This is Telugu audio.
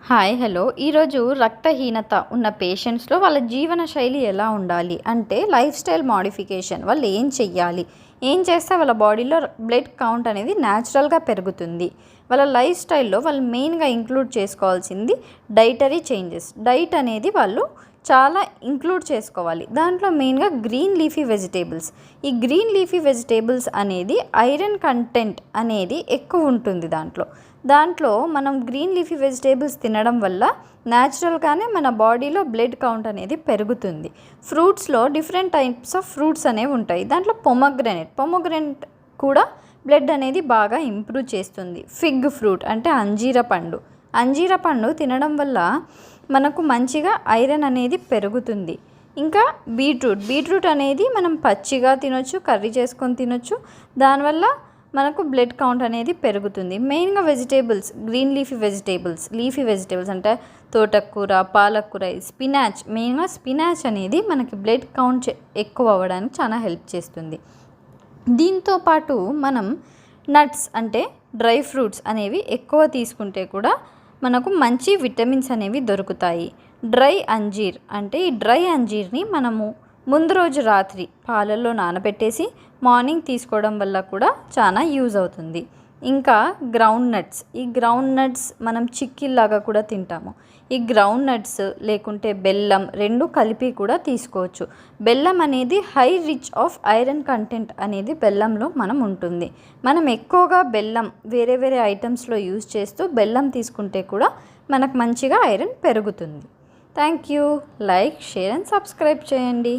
హాయ్ హలో ఈరోజు రక్తహీనత ఉన్న పేషెంట్స్లో వాళ్ళ జీవన శైలి ఎలా ఉండాలి అంటే లైఫ్ స్టైల్ మోడిఫికేషన్ వాళ్ళు ఏం చెయ్యాలి, ఏం చేస్తే వాళ్ళ బాడీలో బ్లడ్ కౌంట్ అనేది న్యాచురల్గా పెరుగుతుంది. వాళ్ళ లైఫ్ స్టైల్లో వాళ్ళు మెయిన్గా ఇంక్లూడ్ చేసుకోవాల్సింది డైటరీ చేంజెస్. డైట్ అనేది వాళ్ళు చాలా ఇంక్లూడ్ చేసుకోవాలి. దాంట్లో మెయిన్గా గ్రీన్ లీఫీ వెజిటేబుల్స్. ఈ గ్రీన్ లీఫీ వెజిటేబుల్స్ అనేది ఐరన్ కంటెంట్ అనేది ఎక్కువ ఉంటుంది. దాంట్లో మనం గ్రీన్ లీఫీ వెజిటేబుల్స్ తినడం వల్ల న్యాచురల్గానే మన బాడీలో బ్లడ్ కౌంట్ అనేది పెరుగుతుంది. ఫ్రూట్స్లో డిఫరెంట్ టైప్స్ ఆఫ్ ఫ్రూట్స్ అనేవి ఉంటాయి. దాంట్లో పొమోగ్రనేట్ కూడా బ్లడ్ అనేది బాగా ఇంప్రూవ్ చేస్తుంది. ఫిగ్ ఫ్రూట్ అంటే అంజీర పండు తినడం వల్ల మనకు మంచిగా ఐరన్ అనేది పెరుగుతుంది. ఇంకా బీట్రూట్ అనేది మనం పచ్చిగా తినొచ్చు, కర్రీ చేసుకొని తినొచ్చు. దానివల్ల మనకు బ్లడ్ కౌంట్ అనేది పెరుగుతుంది. మెయిన్గా వెజిటేబుల్స్, గ్రీన్ లీఫీ వెజిటేబుల్స్ అంటే తోటకూర, పాలకూర, స్పినాచ్. మెయిన్గా స్పినాచ్ అనేది మనకి బ్లడ్ కౌంట్ ఎక్కువ అవ్వడానికి చాలా హెల్ప్ చేస్తుంది. దీంతో పాటు మనం నట్స్ అంటే డ్రై ఫ్రూట్స్ అనేవి ఎక్కువ తీసుకుంటే కూడా మనకు మంచి విటమిన్స్ అనేవి దొరుకుతాయి. ఈ డ్రై అంజీర్ని మనము ముందు రోజు రాత్రి పాలల్లో నానబెట్టేసి మార్నింగ్ తీసుకోవడం వల్ల కూడా చాలా యూజ్ అవుతుంది. ఇంకా ఈ గ్రౌండ్ నట్స్ మనం చిక్కీల్లాగా కూడా తింటాము. ఈ గ్రౌండ్ నట్స్ లేకుంటే బెల్లం రెండు కలిపి కూడా తీసుకోవచ్చు. బెల్లం అనేది high rich of iron content అనేది బెల్లంలో ఉంటుంది. మనం ఎక్కువగా బెల్లం వేరే ఐటమ్స్లో యూజ్ చేస్తూ బెల్లం తీసుకుంటే కూడా మనకు మంచిగా ఐరన్ పెరుగుతుంది. Thank you. Like, share and subscribe చేయండి.